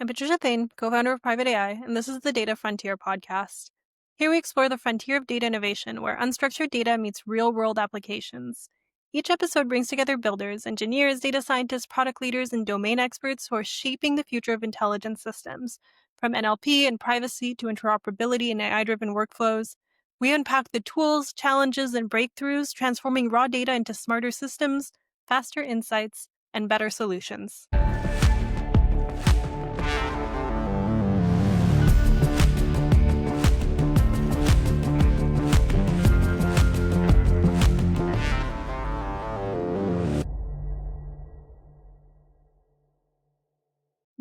I'm Patricia Thane, co-founder of Private AI, and this is the Data Frontier podcast. Here we explore the frontier of data innovation where unstructured data meets real-world applications. Each episode brings together builders, engineers, data scientists, product leaders, and domain experts who are shaping the future of intelligence systems. From NLP and privacy to interoperability and AI-driven workflows, we unpack the tools, challenges, and breakthroughs transforming raw data into smarter systems, faster insights, and better solutions.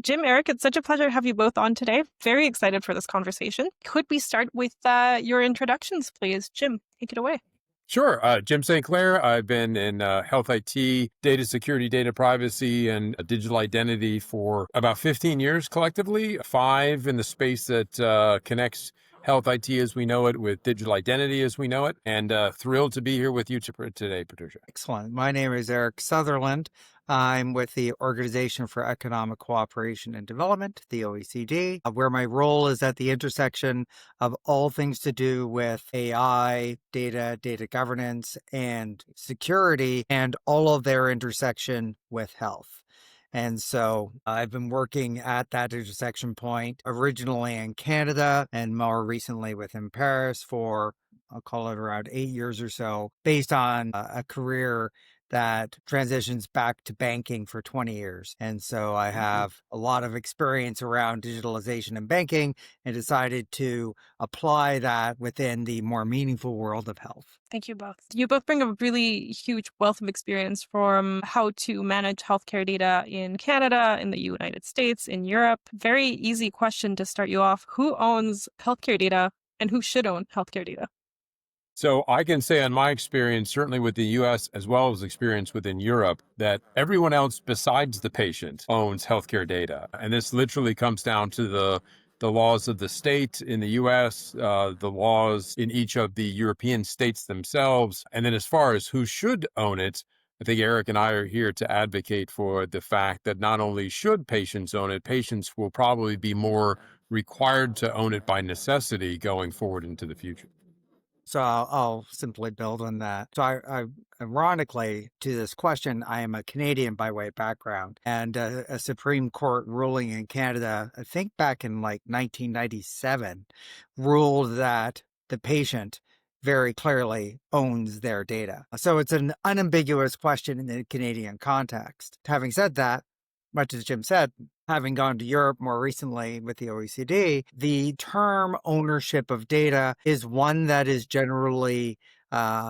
Jim, Eric, it's such a pleasure to have you both on today. Very excited for this conversation. Could we start with your introductions, please? Jim, take it away. Sure. Jim St. Clair. I've been in health IT, data security, data privacy, and digital identity for about 15 years collectively, 5 in the space that connects health IT as we know it with digital identity as we know it. And thrilled to be here with you today, Patricia. Excellent. My name is Eric Sutherland. I'm with the Organization for Economic Cooperation and Development, the OECD, where my role is at the intersection of all things to do with AI, data governance, and security, and all of their intersection with health. And so I've been working at that intersection point originally in Canada and more recently within Paris for, I'll call it around 8 years or so, based on a career that transitions back to banking for 20 years. And so I have a lot of experience around digitalization and banking and decided to apply that within the more meaningful world of health. Thank you both. You both bring a really huge wealth of experience from how to manage healthcare data in Canada, in the United States, in Europe. Very easy question to start you off. Who owns healthcare data and who should own healthcare data? So I can say on my experience, certainly with the US as well as experience within Europe, that everyone else besides the patient owns healthcare data. And this literally comes down to the laws of the state in the US, the laws in each of the European states themselves. And then as far as who should own it, I think Eric and I are here to advocate for the fact that not only should patients own it, patients will probably be more required to own it by necessity going forward into the future. So I'll simply build on that. So I ironically, to this question, I am a Canadian by way of background, and a Supreme Court ruling in Canada, I think back in like 1997, ruled that the patient very clearly owns their data. So it's an unambiguous question in the Canadian context. Having said that, much as Jim said, having gone to Europe more recently with the OECD, the term ownership of data is one that is generally,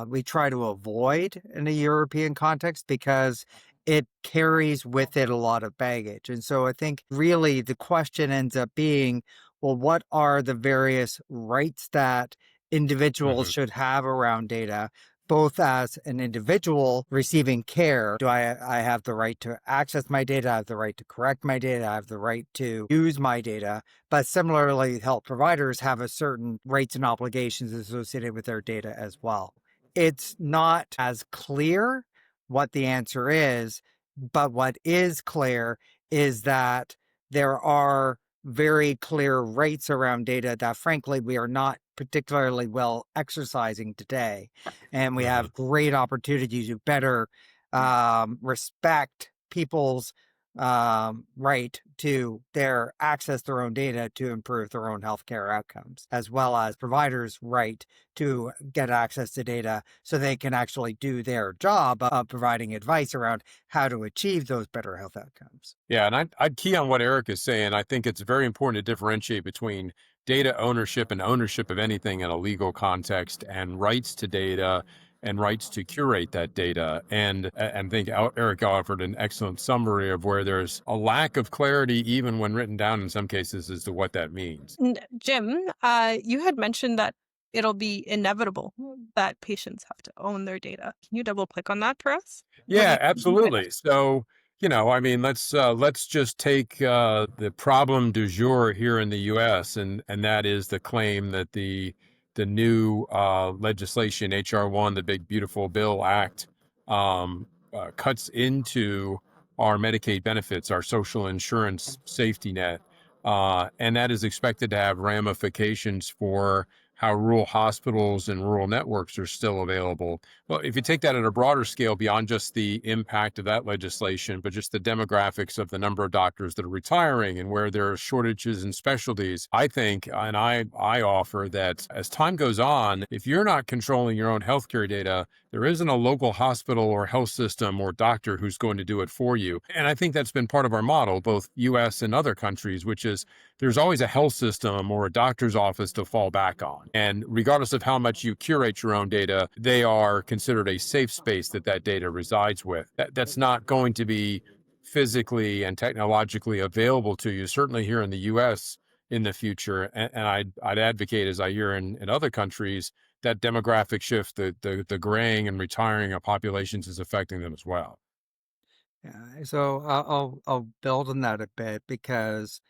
we try to avoid in a European context because it carries with it a lot of baggage. And so I think really the question ends up being, well, what are the various rights that individuals should have around data? Both as an individual receiving care, do I have the right to access my data? I have the right to correct my data. I have the right to use my data. But similarly, health providers have a certain rights and obligations associated with their data as well. It's not as clear what the answer is, but what is clear is that there are very clear rights around data that frankly we are not particularly well exercising today. And we have great opportunities to better respect people's right to their access their own data to improve their own healthcare outcomes, as well as providers' right to get access to data so they can actually do their job of providing advice around how to achieve those better health outcomes. Yeah, and I'd key on what Eric is saying. I think it's very important to differentiate between data ownership and ownership of anything in a legal context and rights to data and rights to curate that data. And I think Eric offered an excellent summary of where there's a lack of clarity, even when written down in some cases, as to what that means. Jim, you had mentioned that it'll be inevitable that patients have to own their data. Can you double click on that for us? Yeah, absolutely. So, I mean, let's just take the problem du jour here in the U.S. and that is the claim that the new legislation, HR1, the Big Beautiful Bill Act, cuts into our Medicaid benefits, our social insurance safety net, And that is expected to have ramifications for how rural hospitals and rural networks are still available. Well, if you take that at a broader scale beyond just the impact of that legislation, but just the demographics of the number of doctors that are retiring and where there are shortages in specialties, I think, and I offer that as time goes on, if you're not controlling your own healthcare data, there isn't a local hospital or health system or doctor who's going to do it for you. And I think that's been part of our model, both US and other countries, which is there's always a health system or a doctor's office to fall back on. And regardless of how much you curate your own data, they are considered a safe space that that data resides with. That's not going to be physically and technologically available to you, certainly here in the US in the future. And I'd advocate, as I hear in other countries, that demographic shift, the graying and retiring of populations is affecting them as well. Yeah, so I'll build on that a bit because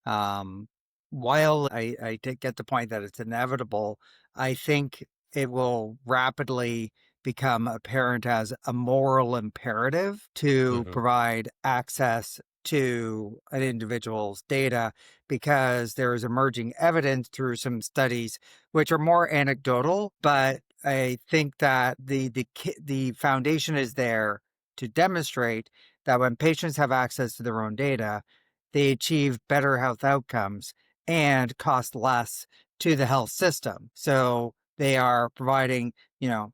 Um, while I did get the point that it's inevitable, I think it will rapidly become apparent as a moral imperative to Hmm. provide access to an individual's data because there is emerging evidence through some studies which are more anecdotal, but I think that the foundation is there to demonstrate that when patients have access to their own data, they achieve better health outcomes and cost less to the health system. So they are providing,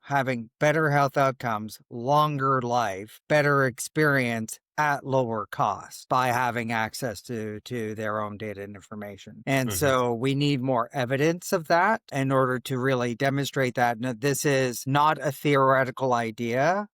having better health outcomes, longer life, better experience at lower cost by having access to their own data and information. And Hmm. so we need more evidence of that in order to really demonstrate that this is not a theoretical idea.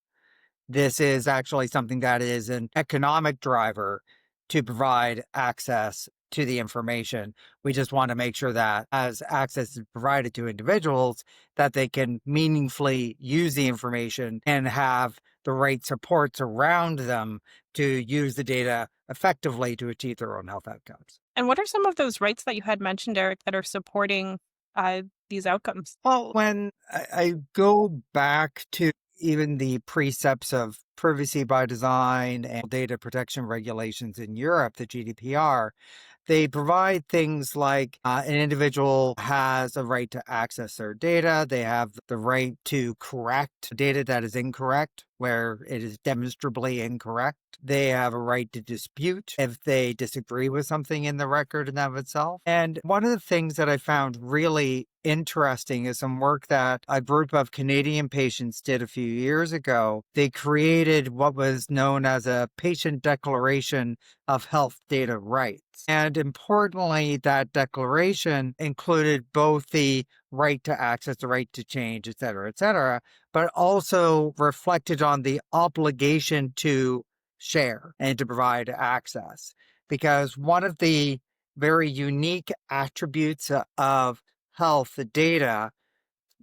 This is actually something that is an economic driver to provide access to the information. We just want to make sure that as access is provided to individuals, that they can meaningfully use the information and have the right supports around them to use the data effectively to achieve their own health outcomes. And what are some of those rights that you had mentioned, Eric, that are supporting these outcomes? Well, when I go back to even the precepts of privacy by design and data protection regulations in Europe, the GDPR, they provide things like an individual has a right to access their data. They have the right to correct data that is incorrect, where it is demonstrably incorrect. They have a right to dispute if they disagree with something in the record in of itself. And one of the things that I found really interesting is some work that a group of Canadian patients did a few years ago. They created what was known as a patient declaration of health data rights. And importantly, that declaration included both the right to access, the right to change, et cetera, but also reflected on the obligation to share and to provide access. Because one of the very unique attributes of health data,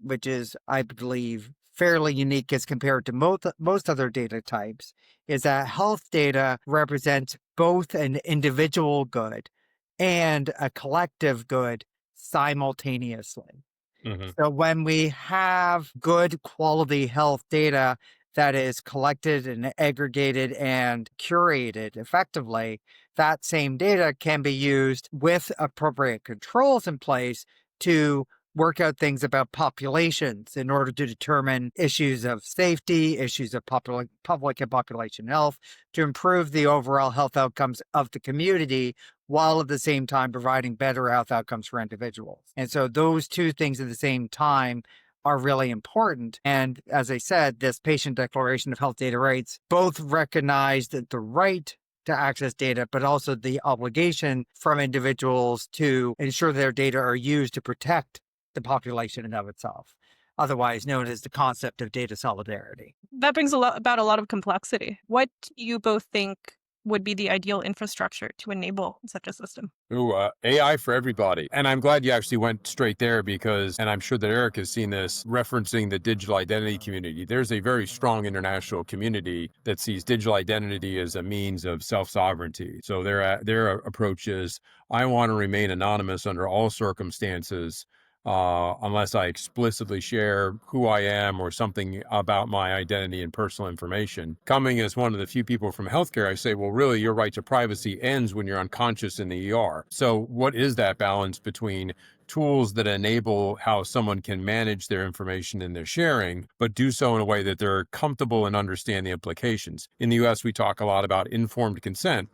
which is, I believe, fairly unique as compared to most other data types, is that health data represents both an individual good and a collective good simultaneously. Hmm. So when we have good quality health data that is collected and aggregated and curated effectively, that same data can be used with appropriate controls in place to work out things about populations in order to determine issues of safety, issues of public and population health, to improve the overall health outcomes of the community while at the same time providing better health outcomes for individuals. And so those two things at the same time are really important. And as I said, this patient declaration of health data rights both recognize that the right to access data, but also the obligation from individuals to ensure their data are used to protect the population in of itself, otherwise known as the concept of data solidarity. That brings about a lot of complexity. What do you both think would be the ideal infrastructure to enable such a system? Ooh, AI for everybody. And I'm glad you actually went straight there because, and I'm sure that Eric has seen this referencing the digital identity community. There's a very strong international community that sees digital identity as a means of self-sovereignty. So their approach is, I want to remain anonymous under all circumstances. unless I explicitly share who I am or something about my identity and personal information. Coming as one of the few people from healthcare, I say, well, really, your right to privacy ends when you're unconscious in the ER. So, what is that balance between tools that enable how someone can manage their information and their sharing, but do so in a way that they're comfortable and understand the implications? In the US, we talk a lot about informed consent,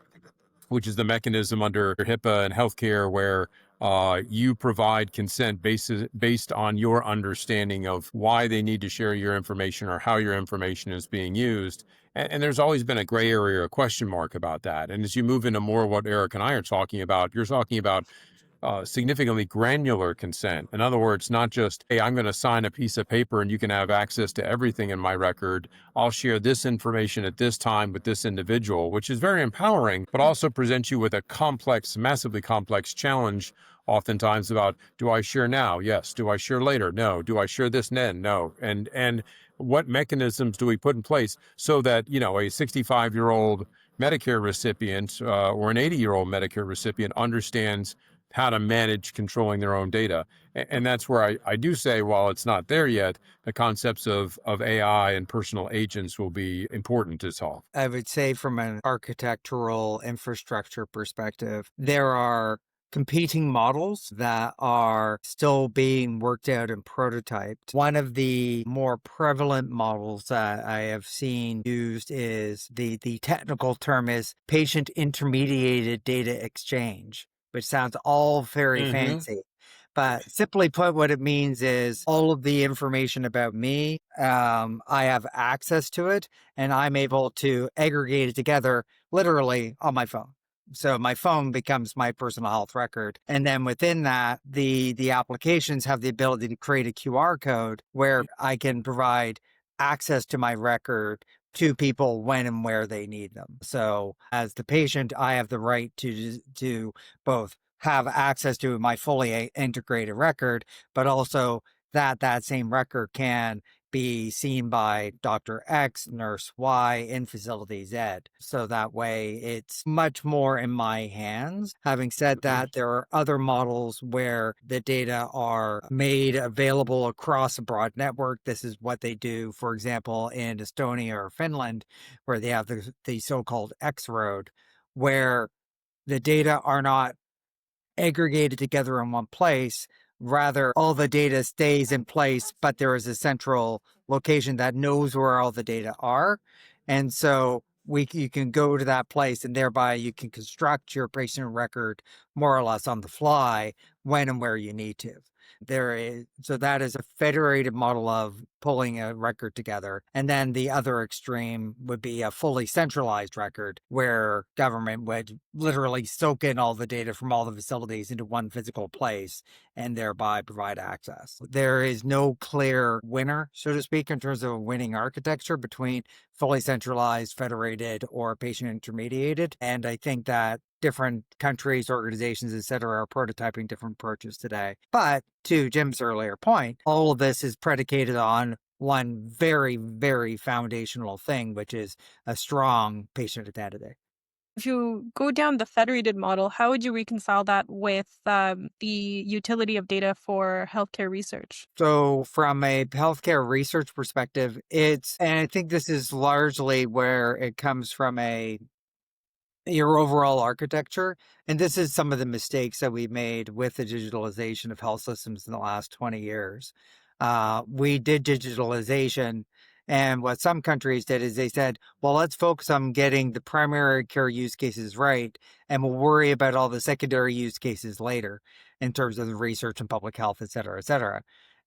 which is the mechanism under HIPAA and healthcare where you provide consent based on your understanding of why they need to share your information or how your information is being used. And there's always been a gray area or a question mark about that. And as you move into more what Eric and I are talking about, you're talking about significantly granular consent. In other words, not just, hey, I'm going to sign a piece of paper and you can have access to everything in my record. I'll share this information at this time with this individual, which is very empowering, but also presents you with a complex, massively complex challenge oftentimes about, do I share now? Yes. Do I share later? No. Do I share this then? No. And what mechanisms do we put in place so that, a 65-year-old Medicare recipient or an 80-year-old Medicare recipient understands how to manage controlling their own data. And that's where I do say, while it's not there yet, the concepts of AI and personal agents will be important to solve. I would say from an architectural infrastructure perspective, there are competing models that are still being worked out and prototyped. One of the more prevalent models that I have seen used is the technical term is patient intermediated data exchange, which sounds all very Hmm. fancy. But simply put, what it means is all of the information about me, I have access to it, and I'm able to aggregate it together literally on my phone. So my phone becomes my personal health record. And then within that, the applications have the ability to create a QR code where I can provide access to my record to people when and where they need them. So as the patient, I have the right to both have access to my fully integrated record, but also that same record can be seen by Dr. X, Nurse Y in Facility Z. So that way it's much more in my hands. Having said that, there are other models where the data are made available across a broad network. This is what they do, for example, in Estonia or Finland, where they have the so-called X road, where the data are not aggregated together in one place. Rather, all the data stays in place, but there is a central location that knows where all the data are. And so you can go to that place and thereby you can construct your patient record more or less on the fly when and where you need to. So that is a federated model of pulling a record together. And then the other extreme would be a fully centralized record where government would literally soak in all the data from all the facilities into one physical place and thereby provide access. There is no clear winner, so to speak, in terms of a winning architecture between fully centralized, federated, or patient intermediated. And I think that different countries, organizations, et cetera, are prototyping different approaches today. But to Jim's earlier point, all of this is predicated on one very, very foundational thing, which is a strong patient identity. If you go down the federated model, how would you reconcile that with the utility of data for healthcare research? So, from a healthcare research perspective, and I think this is largely where it comes from your overall architecture. And this is some of the mistakes that we've made with the digitalization of health systems in the last 20 years. We did digitalization, and what some countries did is they said, well, let's focus on getting the primary care use cases right, and we'll worry about all the secondary use cases later in terms of the research and public health, et cetera, et cetera.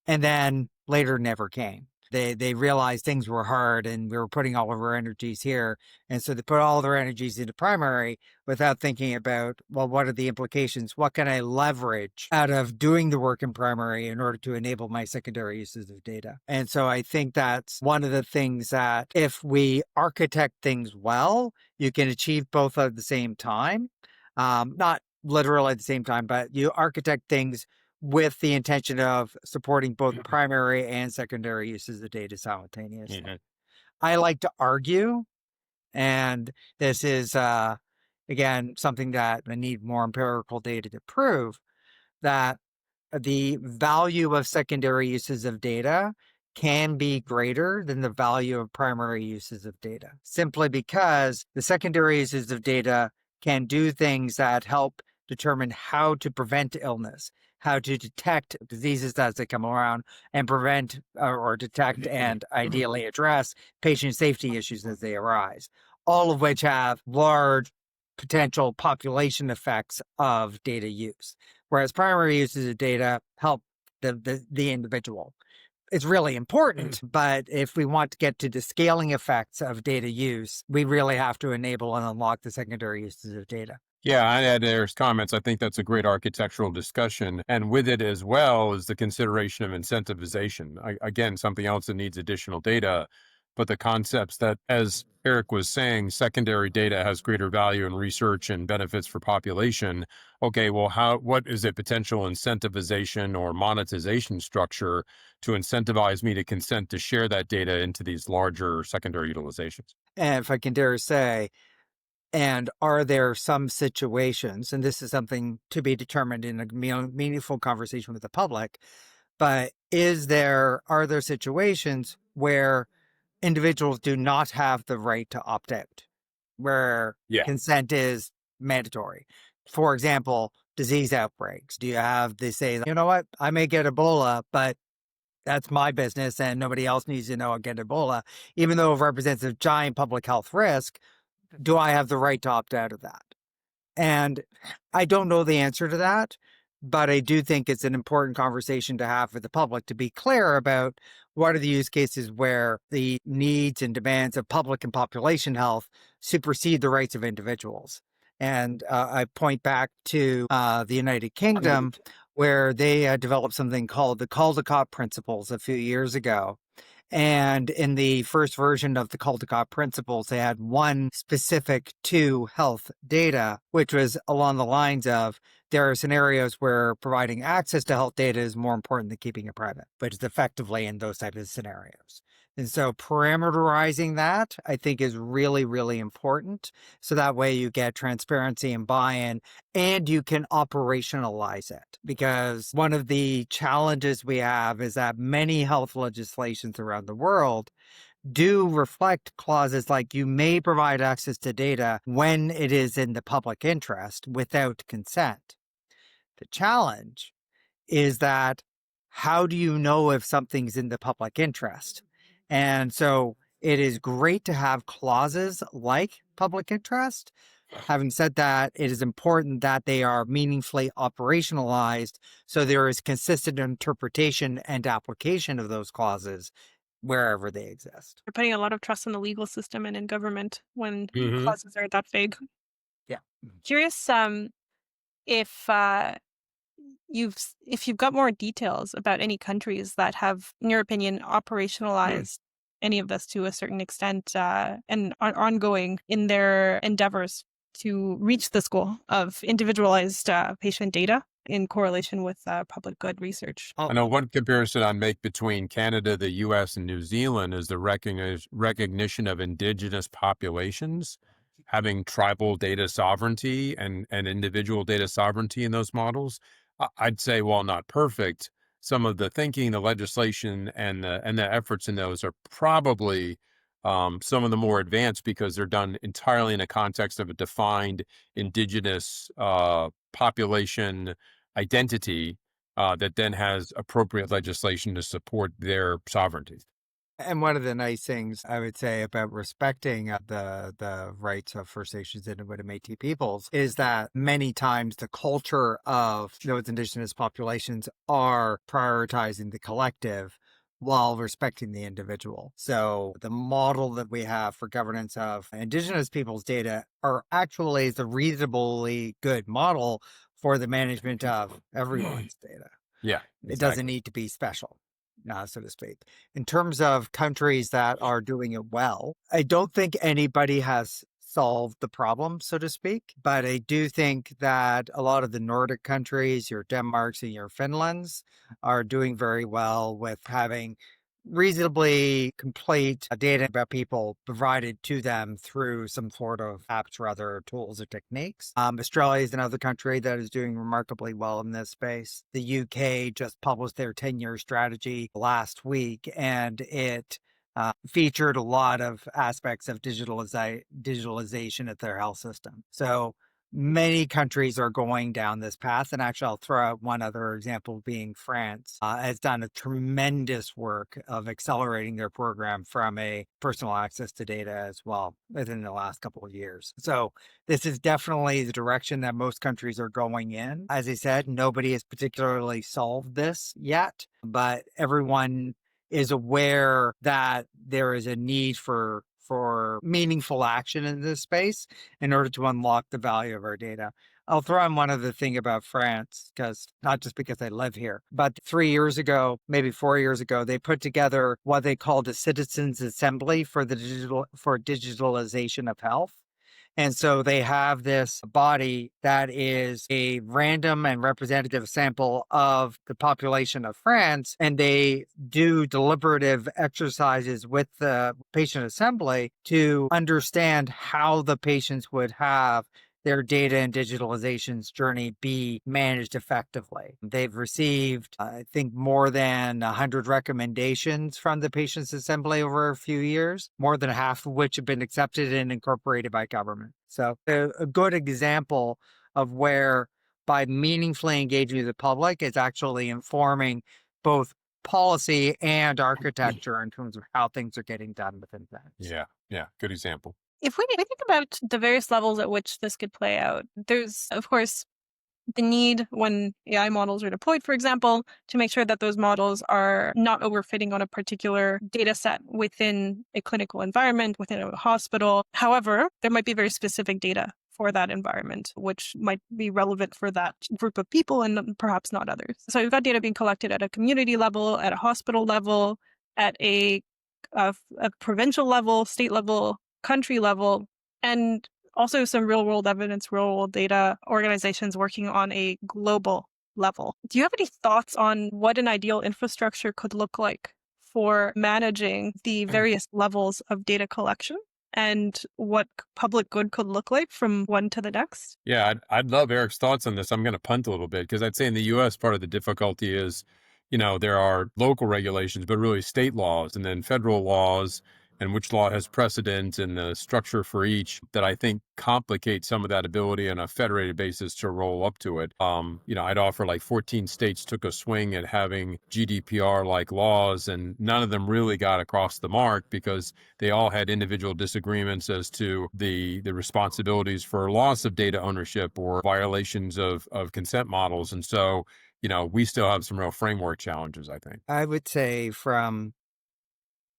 And then later never came. They realized things were hard and we were putting all of our energies here. And so they put all their energies into primary without thinking about, well, what are the implications? What can I leverage out of doing the work in primary in order to enable my secondary uses of data? And so I think that's one of the things that if we architect things well, you can achieve both at the same time. Not literally at the same time, but you architect things with the intention of supporting both primary and secondary uses of data simultaneously. Mhm. I like to argue, and this is, again, something that I need more empirical data to prove, that the value of secondary uses of data can be greater than the value of primary uses of data, simply because the secondary uses of data can do things that help determine how to prevent illness, how to detect diseases as they come around, and prevent or detect and ideally address patient safety issues as they arise, all of which have large potential population effects of data use. Whereas primary uses of data help the individual. It's really important, but if we want to get to the scaling effects of data use, we really have to enable and unlock the secondary uses of data. Yeah, I add Eric's comments. I think that's a great architectural discussion. And with it as well is the consideration of incentivization. Again, something else that needs additional data. But the concepts that, as Eric was saying, secondary data has greater value in research and benefits for population. Okay, well, what is a potential incentivization or monetization structure to incentivize me to consent to share that data into these larger secondary utilizations? And if I can dare say, and are there some situations, and this is something to be determined in a meaningful conversation with the public, but are there situations where individuals do not have the right to opt out, where Yeah. consent is mandatory? For example, disease outbreaks. Do you have they say, you know what, I may get Ebola, but that's my business and nobody else needs to know I get Ebola, even though it represents a giant public health risk. Do I have the right to opt out of that? And I don't know the answer to that, but I do think it's an important conversation to have with the public to be clear about what are the use cases where the needs and demands of public and population health supersede the rights of individuals. And I point back to the United Kingdom, where they developed something called the Caldecott Principles a few years ago. And in the first version of the Caldecott Principles, they had one specific to health data, which was along the lines of there are scenarios where providing access to health data is more important than keeping it private, which is effectively in those types of scenarios. And so parameterizing that, I think, is really, really important. So that way you get transparency and buy-in and you can operationalize it. Because one of the challenges we have is that many health legislations around the world do reflect clauses like you may provide access to data when it is in the public interest without consent. The challenge is that how do you know if something's in the public interest? And so it is great to have clauses like public interest. Having said that, it is important that they are meaningfully operationalized so there is consistent interpretation and application of those clauses wherever they exist. We're putting a lot of trust in the legal system and in government when Hmm. clauses are that vague. Yeah. Curious, if if you've got more details about any countries that have, in your opinion, operationalized any of this to a certain extent and are ongoing in their endeavors to reach this goal of individualized patient data in correlation with public good research. I know one comparison I'd make between Canada, the US, and New Zealand is the recognition of indigenous populations having tribal data sovereignty and individual data sovereignty in those models. I'd say, while not perfect, some of the thinking, the legislation, and the efforts in those are probably some of the more advanced because they're done entirely in a context of a defined indigenous population identity that then has appropriate legislation to support their sovereignty. And one of the nice things I would say about respecting the rights of First Nations, Inuit, and Métis peoples is that many times the culture of those Indigenous populations are prioritizing the collective while respecting the individual. So the model that we have for governance of Indigenous peoples' data are actually the reasonably good model for the management of everyone's data. Yeah, It doesn't exactly. need to be special, so to speak. In terms of countries that are doing it well, I don't think anybody has solved the problem, so to speak. But I do think that a lot of the Nordic countries, your Denmarks and your Finlands, are doing very well with having reasonably complete data about people provided to them through some sort of apps or other tools or techniques. Australia is another country that is doing remarkably well in this space. The UK just published their 10-year strategy last week, and it featured a lot of aspects of digitalization of their health system. So many countries are going down this path. And actually, I'll throw out one other example being France has done a tremendous work of accelerating their program from a personal access to data as well within the last couple of years. So this is definitely the direction that most countries are going in. As I said, nobody has particularly solved this yet, but everyone is aware that there is a need for meaningful action in this space in order to unlock the value of our data. I'll throw in one other thing about France, because not just because I live here, but 3 years ago, maybe 4 years ago, they put together what they called a citizens assembly for digitalization of health. And so they have this body that is a random and representative sample of the population of France, and they do deliberative exercises with the patient assembly to understand how the patients would have their data and digitalization's journey be managed effectively. They've received, I think, more than 100 recommendations from the Patients Assembly over a few years, more than half of which have been accepted and incorporated by government. So a good example of where by meaningfully engaging with the public, it's actually informing both policy and architecture in terms of how things are getting done within that. Yeah, good example. If we think about the various levels at which this could play out, there's, of course, the need when AI models are deployed, for example, to make sure that those models are not overfitting on a particular data set within a clinical environment, within a hospital. However, there might be very specific data for that environment, which might be relevant for that group of people and perhaps not others. So you've got data being collected at a community level, at a hospital level, at a provincial level, state level, country level, and also some real world evidence, real world data organizations working on a global level. Do you have any thoughts on what an ideal infrastructure could look like for managing the various levels of data collection and what public good could look like from one to the next? Yeah, I'd love Eric's thoughts on this. I'm going to punt a little bit because I'd say in the US, part of the difficulty is, there are local regulations, but really state laws and then federal laws and which law has precedent and the structure for each that I think complicate some of that ability on a federated basis to roll up to it. I'd offer like 14 states took a swing at having GDPR-like laws, and none of them really got across the mark because they all had individual disagreements as to the responsibilities for loss of data ownership or violations of consent models. And so, we still have some real framework challenges, I think. I would say from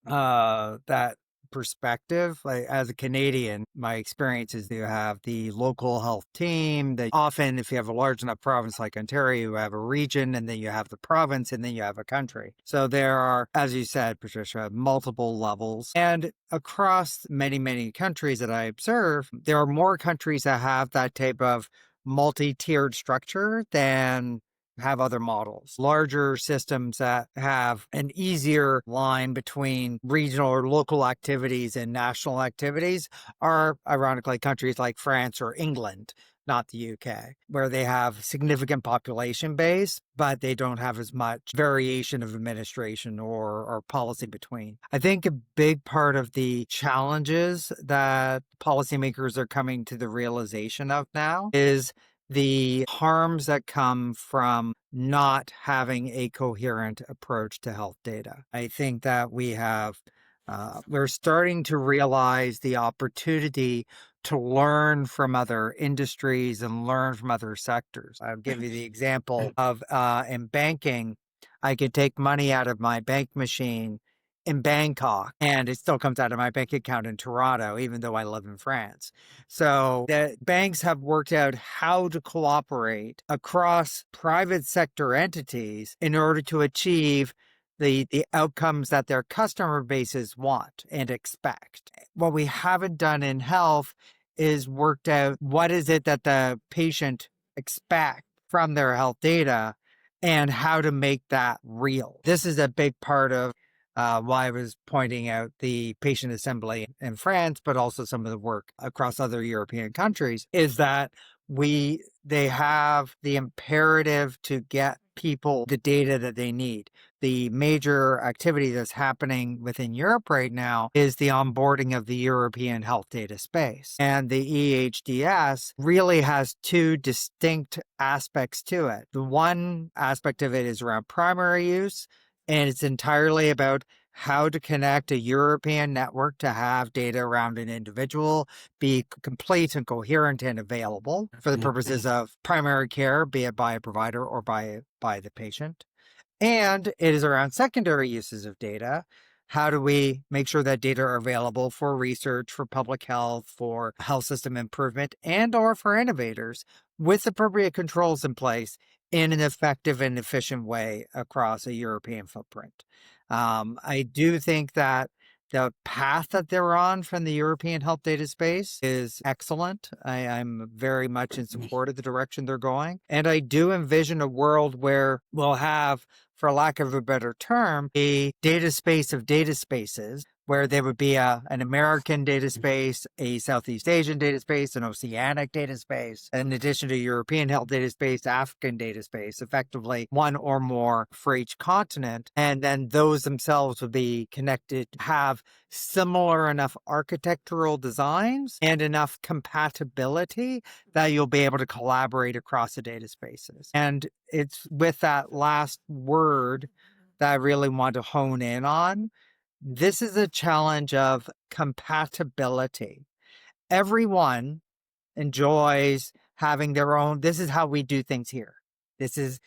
that perspective, like as a Canadian, my experience is you have the local health team that often, if you have a large enough province like Ontario, you have a region and then you have the province and then you have a country. So there are, as you said, Patricia, multiple levels. And across many, many countries that I observe, there are more countries that have that type of multi-tiered structure than have other models. Larger systems that have an easier line between regional or local activities and national activities are, ironically, countries like France or England, not the UK, where they have significant population base, but they don't have as much variation of administration or policy between. I think a big part of the challenges that policymakers are coming to the realization of now is the harms that come from not having a coherent approach to health data. I think that we're starting to realize the opportunity to learn from other industries and learn from other sectors. I'll give you the example of in banking, I could take money out of my bank machine in Bangkok, and it still comes out of my bank account in Toronto, even though I live in France. So the banks have worked out how to cooperate across private sector entities in order to achieve the outcomes that their customer bases want and expect. What we haven't done in health is worked out what is it that the patient expects from their health data and how to make that real. This is a big part of why I was pointing out the patient assembly in France, but also some of the work across other European countries, is that they have the imperative to get people the data that they need. The major activity that's happening within Europe right now is the onboarding of the European health data space. And the EHDS really has two distinct aspects to it. The one aspect of it is around primary use, and it's entirely about how to connect a European network to have data around an individual be complete and coherent and available for the purposes of primary care, be it by a provider or by the patient. And it is around secondary uses of data. How do we make sure that data are available for research, for public health, for health system improvement, and or for innovators with appropriate controls in place in an effective and efficient way across a European footprint? I do think that the path that they're on from the European health data space is excellent. I'm very much in support of the direction they're going. And I do envision a world where we'll have, for lack of a better term, a data space of data spaces, where there would be an American data space, a Southeast Asian data space, an Oceanic data space, in addition to European health data space, African data space, effectively one or more for each continent. And then those themselves would be connected, have similar enough architectural designs and enough compatibility that you'll be able to collaborate across the data spaces. And it's with that last word that I really want to hone in on. This is a challenge of compatibility. Everyone enjoys having their own, this is how we do things here. This is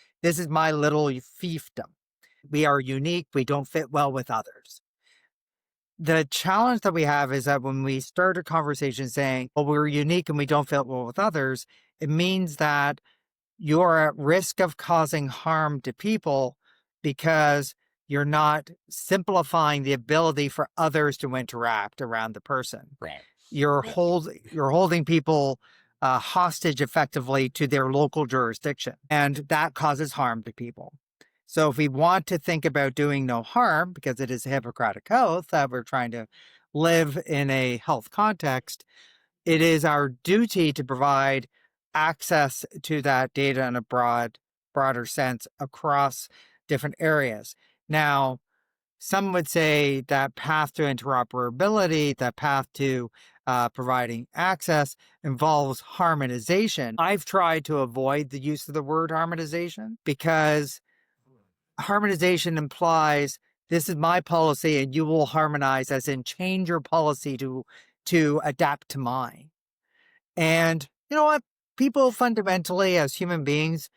my little fiefdom. We are unique. We don't fit well with others. The challenge that we have is that when we start a conversation saying, well, we're unique and we don't fit well with others, it means that you're at risk of causing harm to people because you're not simplifying the ability for others to interact around the person. Right. You're holding people hostage effectively to their local jurisdiction, and that causes harm to people. So if we want to think about doing no harm, because it is a Hippocratic oath that we're trying to live in a health context, it is our duty to provide access to that data in a broader sense across different areas. Now, some would say that path to interoperability, that path to providing access involves harmonization. I've tried to avoid the use of the word harmonization because harmonization implies this is my policy and you will harmonize, as in change your policy to adapt to mine. And you know what? People fundamentally, as human beings,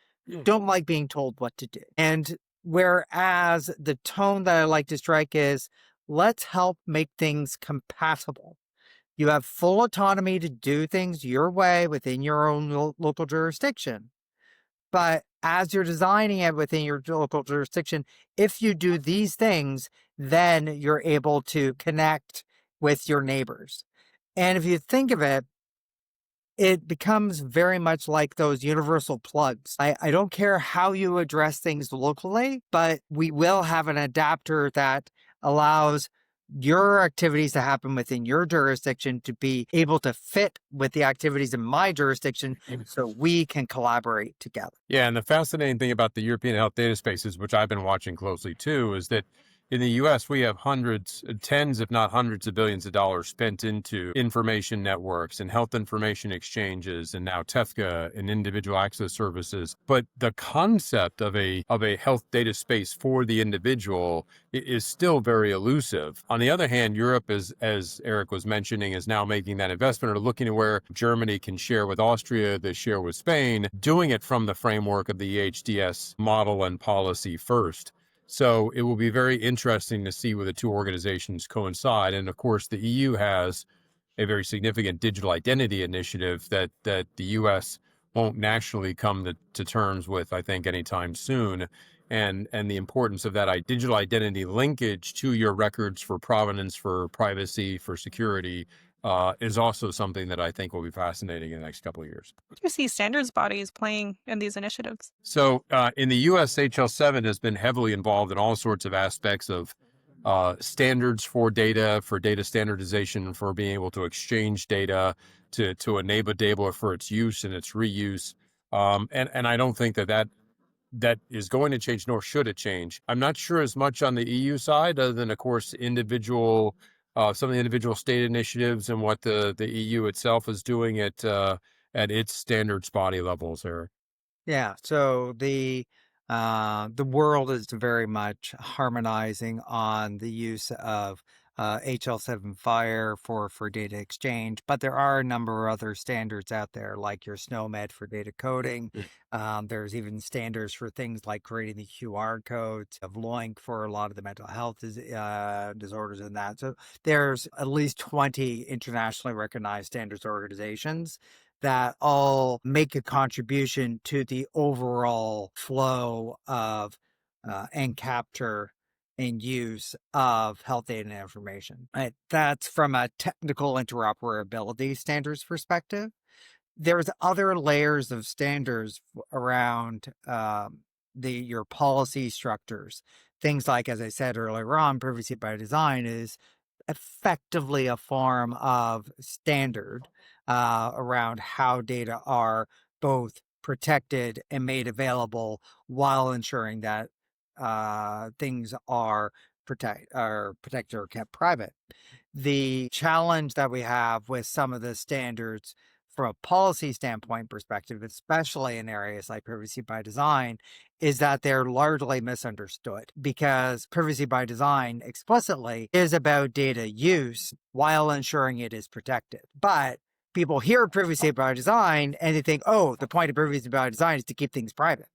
don't like being told what to do. And whereas the tone that I like to strike is, let's help make things compatible. You have full autonomy to do things your way within your own local jurisdiction. But as you're designing it within your local jurisdiction, if you do these things, then you're able to connect with your neighbors. And if you think of it, it becomes very much like those universal plugs. I don't care how you address things locally, but we will have an adapter that allows your activities to happen within your jurisdiction to be able to fit with the activities in my jurisdiction so we can collaborate together. Yeah, and the fascinating thing about the European health data spaces, which I've been watching closely too, is that in the US, we have tens, if not hundreds of billions of dollars spent into information networks and health information exchanges, and now TEFCA and individual access services. But the concept of a health data space for the individual is still very elusive. On the other hand, Europe, as Eric was mentioning, is now making that investment, or looking at where Germany can share with Austria, they share with Spain, doing it from the framework of the EHDS model and policy first. So it will be very interesting to see where the two organizations coincide. And of course, the EU has a very significant digital identity initiative that the US won't nationally come to terms with, I think, anytime soon. And the importance of that digital identity linkage to your records for provenance, for privacy, for security, is also something that I think will be fascinating in the next couple of years. What do you see standards bodies playing in these initiatives? So in the US, HL7 has been heavily involved in all sorts of aspects of standards for data standardization, for being able to exchange data, to enable for its use and its reuse. And I don't think that is going to change, nor should it change. I'm not sure as much on the EU side, other than, of course, some of the individual state initiatives and what the EU itself is doing at its standards body levels there. Yeah, so the world is very much harmonizing on the use of HL7 Fire for data exchange, but there are a number of other standards out there, like your SNOMED for data coding. There's even standards for things like creating the QR codes of LOINC for a lot of the mental health disorders and that. So there's at least 20 internationally recognized standards organizations that all make a contribution to the overall flow of and capture and use of health data and information. Right? That's from a technical interoperability standards perspective. There's other layers of standards around your policy structures. Things like, as I said earlier on, privacy by design is effectively a form of standard around how data are both protected and made available while ensuring that things are protected or kept private. The challenge that we have with some of the standards from a policy standpoint perspective, especially in areas like privacy by design, is that they're largely misunderstood, because privacy by design explicitly is about data use while ensuring it is protected. But people hear privacy by design and they think, oh, the point of privacy by design is to keep things private.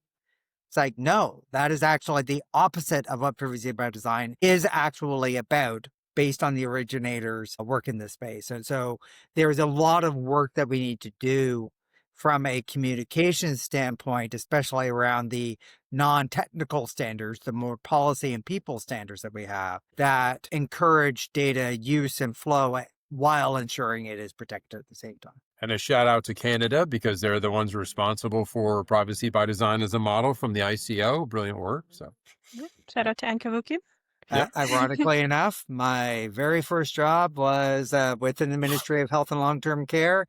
It's like, no, that is actually the opposite of what privacy by design is actually about, based on the originators' work in this space. And so there's a lot of work that we need to do from a communication standpoint, especially around the non-technical standards, the more policy and people standards that we have, that encourage data use and flow while ensuring it is protected at the same time. And a shout out to Canada, because they're the ones responsible for privacy by design as a model from the ICO. Brilliant work. So, Shout out to Ankavuki. yep. Ironically enough, my very first job was within the Ministry of Health and Long-Term Care,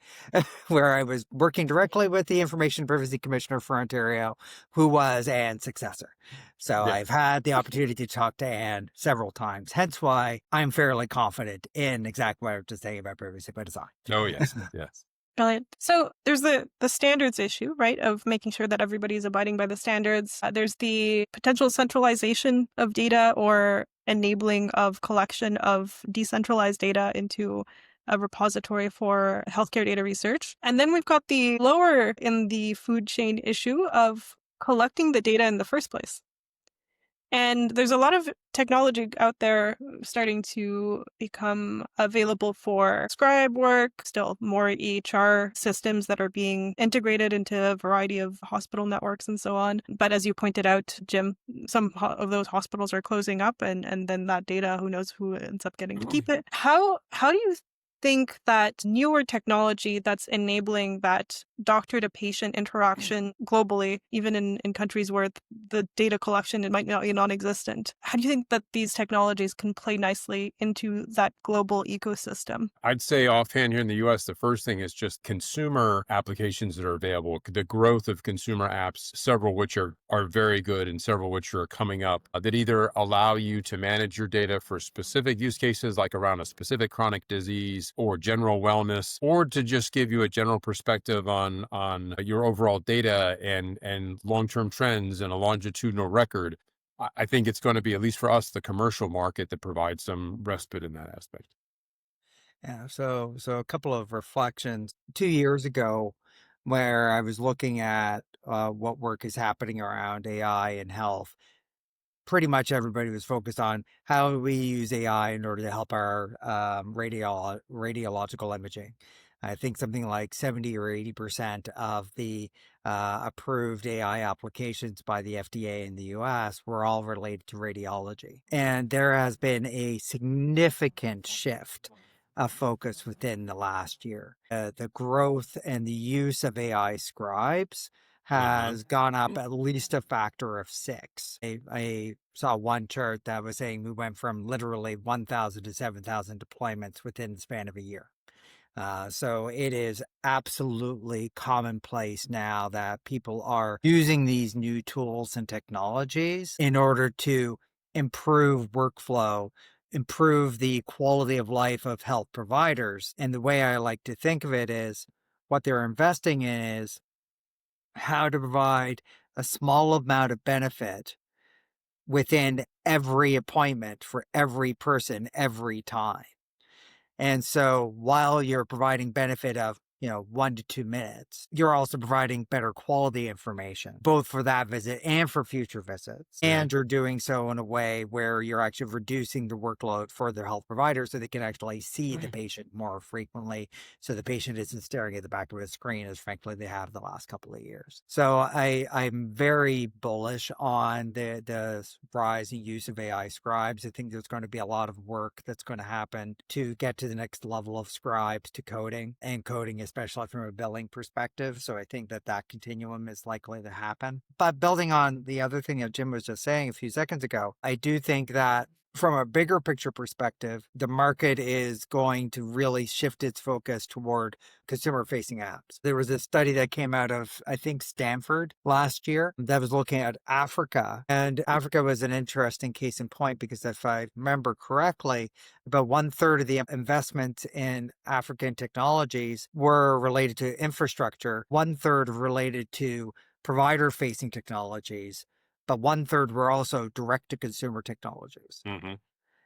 where I was working directly with the Information Privacy Commissioner for Ontario, who was Anne's successor. So Yeah. I've had the opportunity to talk to Anne several times, hence why I'm fairly confident in exactly what I was just saying about privacy by design. Oh, yes. Yes. Brilliant. So there's the standards issue, right, of making sure that everybody's abiding by the standards. There's the potential centralization of data or enabling of collection of decentralized data into a repository for healthcare data research. And then we've got the lower in the food chain issue of collecting the data in the first place. And there's a lot of technology out there starting to become available for scribe work, still more EHR systems that are being integrated into a variety of hospital networks and so on. But as you pointed out, Jim, some of those hospitals are closing up, and then that data, who knows who ends up getting to keep it. How do you think that newer technology that's enabling that doctor to patient interaction globally, even in countries where the data collection it might not be non-existent, how do you think that these technologies can play nicely into that global ecosystem? I'd say offhand here in the US, the first thing is just consumer applications that are available. The growth of consumer apps, several which are very good and several which are coming up, that either allow you to manage your data for specific use cases, like around a specific chronic disease or general wellness, or to just give you a general perspective on your overall data and long-term trends and a longitudinal record. I think it's going to be, at least for us, the commercial market that provides some respite in that aspect. Yeah, so a couple of reflections. 2 years ago, where I was looking at what work is happening around AI in health, pretty much everybody was focused on how we use AI in order to help our radiological imaging. I think something like 70 or 80% of the approved AI applications by the FDA in the US were all related to radiology. And there has been a significant shift of focus within the last year. The growth and the use of AI scribes Uh-huh. has gone up at least a factor of 6. I saw one chart that was saying we went from literally 1,000 to 7,000 deployments within the span of a year. So it is absolutely commonplace now that people are using these new tools and technologies in order to improve workflow, improve the quality of life of health providers. And the way I like to think of it is what they're investing in is how to provide a small amount of benefit within every appointment for every person every time. And so while you're providing benefit of, 1 to 2 minutes, you're also providing better quality information, both for that visit and for future visits. Yeah. And you're doing so in a way where you're actually reducing the workload for the health provider so they can actually see the patient more frequently. So the patient isn't staring at the back of a screen as frankly they have the last couple of years. So I'm very bullish on the rise and use of AI scribes. I think there's going to be a lot of work that's going to happen to get to the next level of scribes to coding, and coding especially from a billing perspective. So I think that continuum is likely to happen. But building on the other thing that Jim was just saying a few seconds ago, I do think that from a bigger picture perspective, the market is going to really shift its focus toward consumer facing apps. There was a study that came out of, I think, Stanford last year that was looking at Africa. And Africa was an interesting case in point because if I remember correctly, about 1/3 of the investments in African technologies were related to infrastructure, 1/3 related to provider facing technologies, but 1/3 were also direct to consumer technologies. Mm-hmm.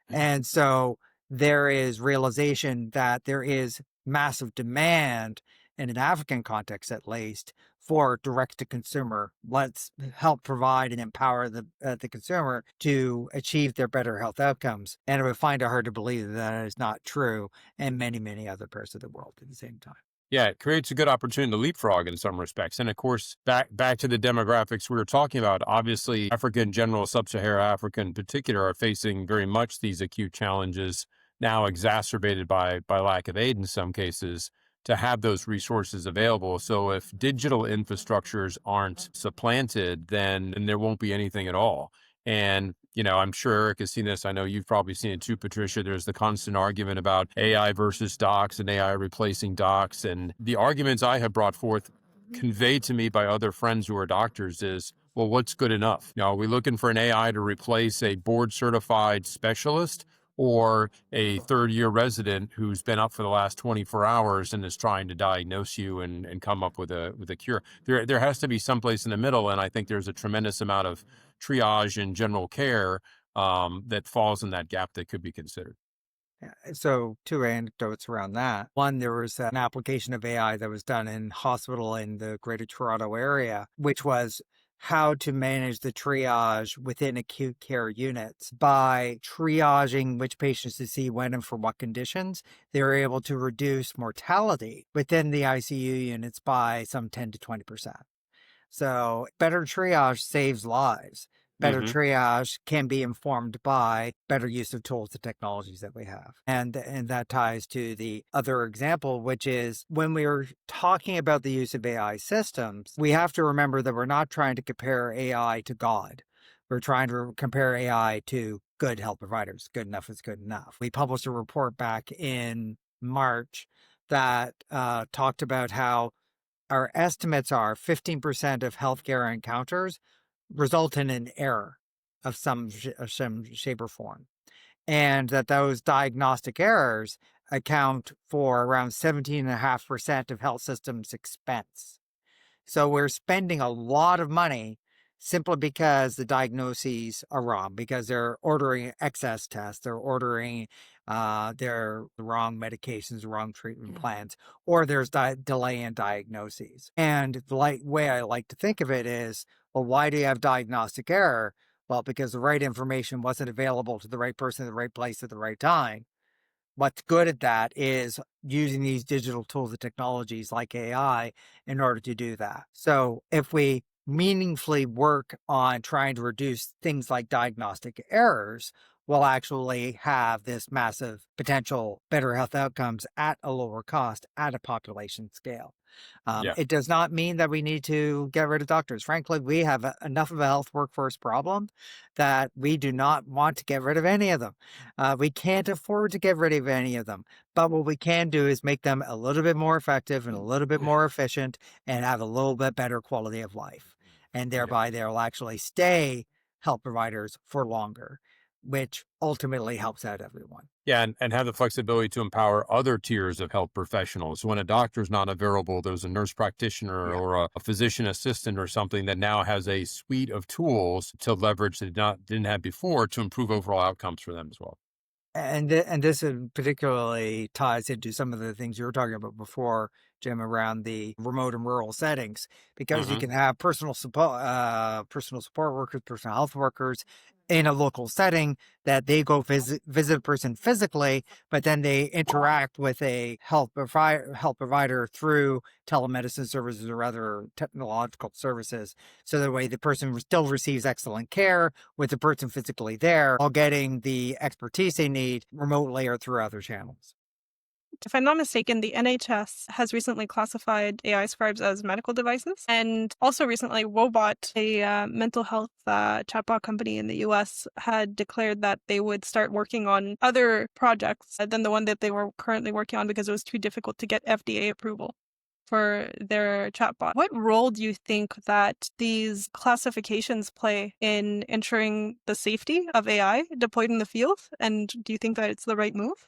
And so there is realization that there is massive demand in an African context, at least, for direct to consumer. Let's help provide and empower the consumer to achieve their better health outcomes. And I would find it hard to believe that that is not true in many, many other parts of the world at the same time. Yeah, it creates a good opportunity to leapfrog in some respects. And of course, back to the demographics we were talking about, obviously Africa in general, sub-Saharan Africa in particular, are facing very much these acute challenges, now exacerbated by lack of aid in some cases, to have those resources available. So if digital infrastructures aren't supplanted, then there won't be anything at all. And, I'm sure Eric has seen this. I know you've probably seen it too, Patricia. There's the constant argument about AI versus docs and AI replacing docs. And the arguments I have brought forth, conveyed to me by other friends who are doctors, is, well, what's good enough? Are we looking for an AI to replace a board certified specialist or a third-year resident who's been up for the last 24 hours and is trying to diagnose you and come up with a cure? There has to be someplace in the middle, and I think there's a tremendous amount of triage and general care that falls in that gap that could be considered. Yeah, so two anecdotes around that. One, there was an application of AI that was done in hospital in the Greater Toronto area, which was how to manage the triage within acute care units. By triaging which patients to see when and for what conditions, they were able to reduce mortality within the ICU units by some 10 to 20%. So better triage saves lives. Better Hmm. triage can be informed by better use of tools and technologies that we have. And that ties to the other example, which is when we're talking about the use of AI systems, we have to remember that we're not trying to compare AI to God. We're trying to compare AI to good health providers. Good enough is good enough. We published a report back in March that talked about how our estimates are 15% of healthcare encounters result in an error of some shape or form. And that those diagnostic errors account for around 17.5% of health systems expense. So we're spending a lot of money simply because the diagnoses are wrong, because they're ordering excess tests, they're ordering their wrong medications, wrong treatment plans, or there's delay in diagnoses. And the way I like to think of it is, well, why do you have diagnostic error? Well, because the right information wasn't available to the right person at the right place at the right time. What's good at that is using these digital tools and technologies like AI in order to do that. So if we meaningfully work on trying to reduce things like diagnostic errors, will actually have this massive potential better health outcomes at a lower cost at a population scale. Yeah. It does not mean that we need to get rid of doctors. Frankly, we have enough of a health workforce problem that we do not want to get rid of any of them. We can't afford to get rid of any of them. But what we can do is make them a little bit more effective and a little bit more efficient and have a little bit better quality of life. And Yeah. thereby they'll actually stay health providers for longer, which ultimately helps out everyone. Yeah, and have the flexibility to empower other tiers of health professionals. So when a doctor's not available, there's a nurse practitioner Yeah. or a physician assistant or something that now has a suite of tools to leverage that didn't have before to improve overall outcomes for them as well. And this particularly ties into some of the things you were talking about before, Jim, around the remote and rural settings, because you Hmm. can have personal support workers, personal health workers in a local setting that they go visit a person physically, but then they interact with a health provider through telemedicine services or other technological services. So that way the person still receives excellent care with the person physically there while getting the expertise they need remotely or through other channels. If I'm not mistaken, the NHS has recently classified AI scribes as medical devices. And also recently, Wobot, a mental health chatbot company in the US, had declared that they would start working on other projects than the one that they were currently working on because it was too difficult to get FDA approval for their chatbot. What role do you think that these classifications play in ensuring the safety of AI deployed in the field? And do you think that it's the right move?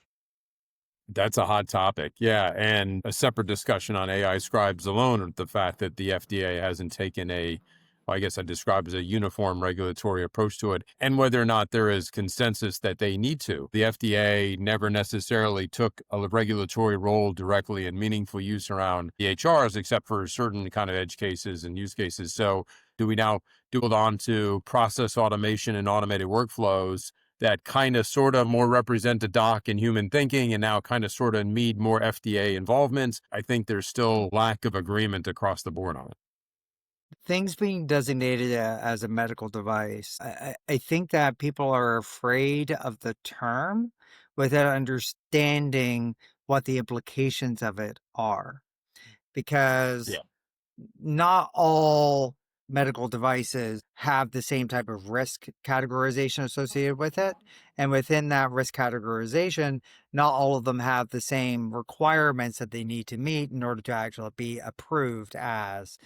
That's a hot topic. Yeah. And a separate discussion on AI scribes alone, or the fact that the FDA hasn't taken well, I guess I describe as a uniform regulatory approach to it, and whether or not there is consensus that they need to. The FDA never necessarily took a regulatory role directly in meaningful use around EHRs, except for certain kind of edge cases and use cases. So do we now build on to process automation and automated workflows that kind of sort of more represent the doc and human thinking and now kind of sort of need more FDA involvement? I think there's still lack of agreement across the board on it. Things being designated as a medical device, I think that people are afraid of the term without understanding what the implications of it are. Because Yeah. not all medical devices have the same type of risk categorization associated with it. And within that risk categorization, not all of them have the same requirements that they need to meet in order to actually be approved as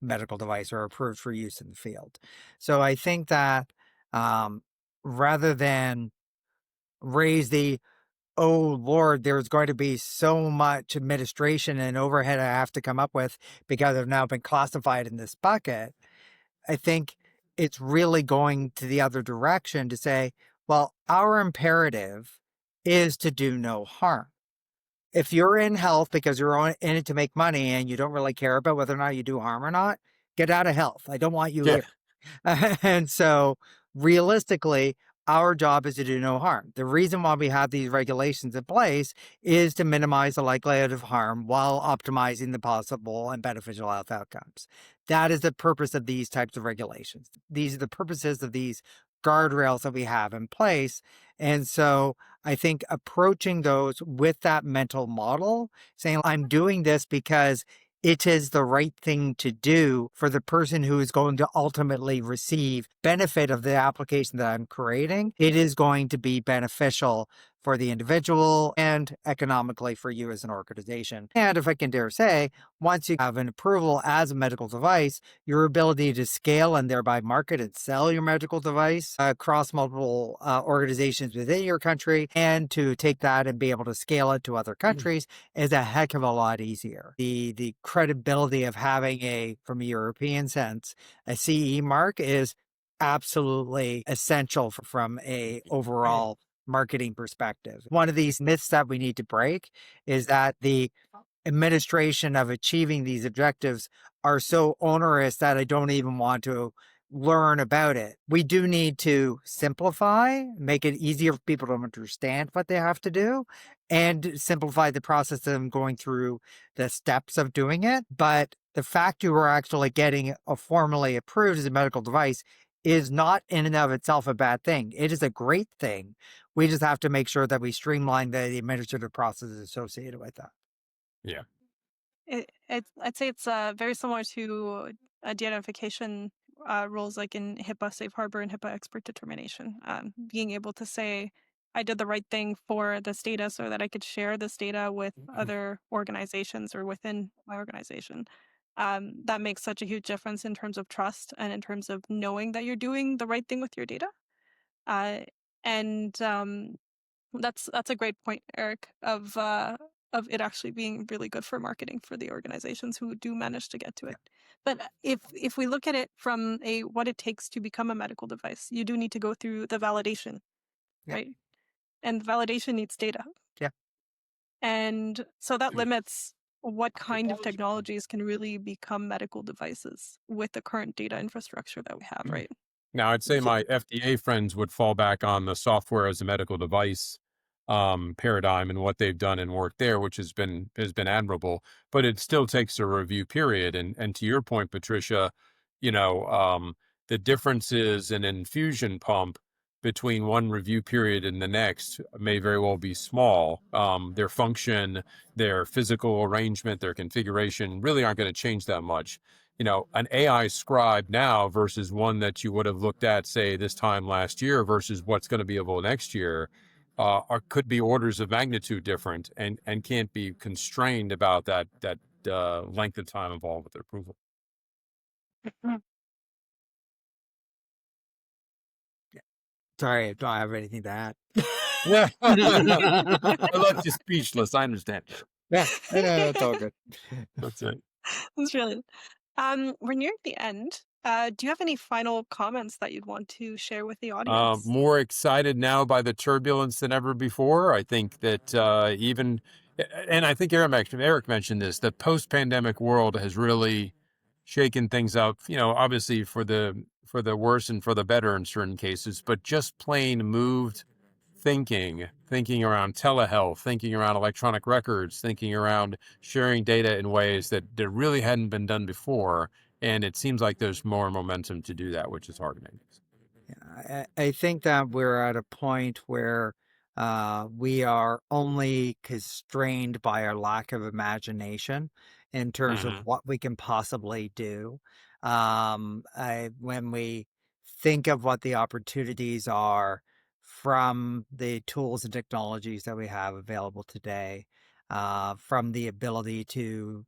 medical device or approved for use in the field. So I think that um, rather than raise the oh Lord, there's going to be so much administration and overhead I have to come up with because I've now been classified in this bucket. I think it's really going to the other direction to say, well, our imperative is to do no harm. If you're in health because in it to make money and you don't really care about whether or not you do harm or not, get out of health. I don't want you Yeah. here. And so realistically, our job is to do no harm. The reason why we have these regulations in place is to minimize the likelihood of harm while optimizing the possible and beneficial health outcomes. That is the purpose of these types of regulations. These are the purposes of these guardrails that we have in place. And so I think approaching those with that mental model, saying, I'm doing this because it is the right thing to do for the person who is going to ultimately receive benefit of the application that I'm creating. It is going to be beneficial for the individual and economically for you as an organization. And if I can dare say, once you have an approval as a medical device, your ability to scale and thereby market and sell your medical device across multiple organizations within your country and to take that and be able to scale it to other countries is a heck of a lot easier. The credibility of having from a European sense, a CE mark is absolutely essential from a overall marketing perspective. One of these myths that we need to break is that the administration of achieving these objectives are so onerous that I don't even want to learn about it. We do need to simplify, make it easier for people to understand what they have to do, and simplify the process of them going through the steps of doing it. But the fact you are actually getting a formally approved as a medical device is not in and of itself a bad thing. It is a great thing. We just have to make sure that we streamline the administrative processes associated with that. Yeah. I'd say it's very similar to de-identification rules like in HIPAA Safe Harbor and HIPAA Expert Determination. Being able to say, I did the right thing for this data so that I could share this data with other organizations or within my organization. That makes such a huge difference in terms of trust and in terms of knowing that you're doing the right thing with your data. Uh, and That's a great point, Eric, of it actually being really good for marketing for the organizations who do manage to get to it. But if we look at it from a what it takes to become a medical device, you do need to go through the validation, Yeah. right? And validation needs data. Yeah. And so that limits what kind of technologies can really become medical devices with the current data infrastructure that we have, right? Now, I'd say So- my FDA friends would fall back on the software as a medical device paradigm and what they've done and worked there, which has been admirable. But it still takes a review period. And to your point, Patricia, you know, the differences in infusion pump between one review period and the next may very well be small. Their function, their physical arrangement, their configuration really aren't going to change that much. An AI scribe now versus one that you would have looked at, say, this time last year versus what's going to be able next year, could be orders of magnitude different and can't be constrained about that length of time involved with approval. Sorry, I don't have anything to add. Yeah, I left you speechless. I understand. Yeah, I know, it's all good. That's it. That's really. We're near the end. Do you have any final comments that you'd want to share with the audience? More excited now by the turbulence than ever before. I think that and I think Eric mentioned this, the post-pandemic world has really shaken things up, obviously for the worse and for the better in certain cases, but just plain moved thinking around telehealth, thinking around electronic records, thinking around sharing data in ways that really hadn't been done before. And it seems like there's more momentum to do that, which is heartening. I think that we're at a point where we are only constrained by our lack of imagination in terms of Hmm. what we can possibly do. When we think of what the opportunities are from the tools and technologies that we have available today, from the ability to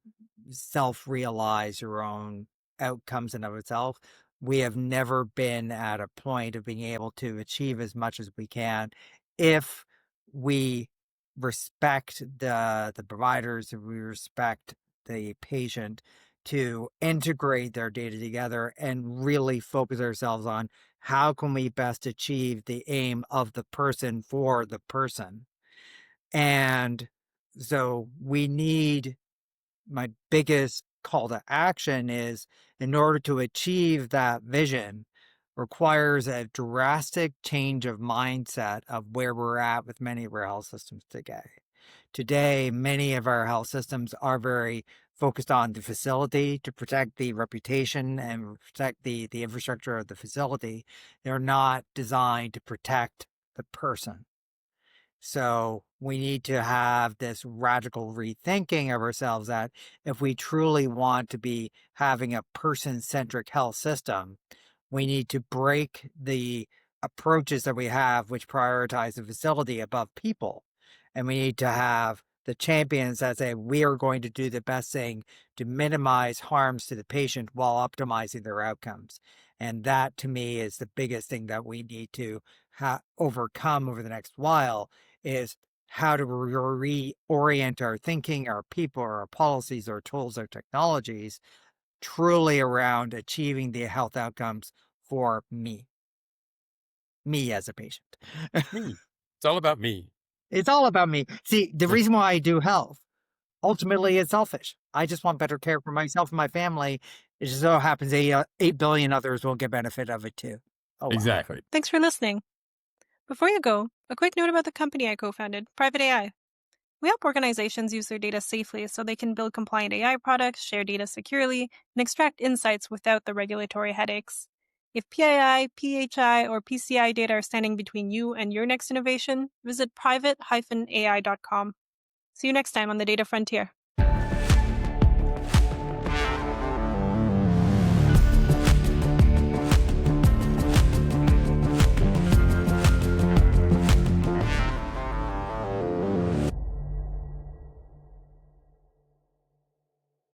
self-realize your own outcomes in of itself, we have never been at a point of being able to achieve as much as we can if we respect the providers, if we respect the patient, to integrate their data together and really focus ourselves on how can we best achieve the aim of the person for the person. And so we need, my biggest call to action is, in order to achieve that vision, requires a drastic change of mindset of where we're at with many of our health systems today. Today, many of our health systems are very focused on the facility to protect the reputation and protect the infrastructure of the facility. They're not designed to protect the person. So we need to have this radical rethinking of ourselves that if we truly want to be having a person-centric health system, we need to break the approaches that we have, which prioritize the facility above people. And we need to have the champions that say, we are going to do the best thing to minimize harms to the patient while optimizing their outcomes. And that, to me, is the biggest thing that we need to overcome over the next while, is how to reorient our thinking, our people, our policies, our tools, our technologies, truly around achieving the health outcomes for me as a patient. Me. It's all about me. It's all about me. See, the reason why I do health, ultimately, it's selfish. I just want better care for myself and my family. It just so happens 8 billion others will get benefit of it too. Oh, well. Exactly. Thanks for listening. Before you go, a quick note about the company I co-founded, Private AI. We help organizations use their data safely so they can build compliant AI products, share data securely, and extract insights without the regulatory headaches. If PII, PHI, or PCI data are standing between you and your next innovation, visit private-ai.com. See you next time on the Data Frontier.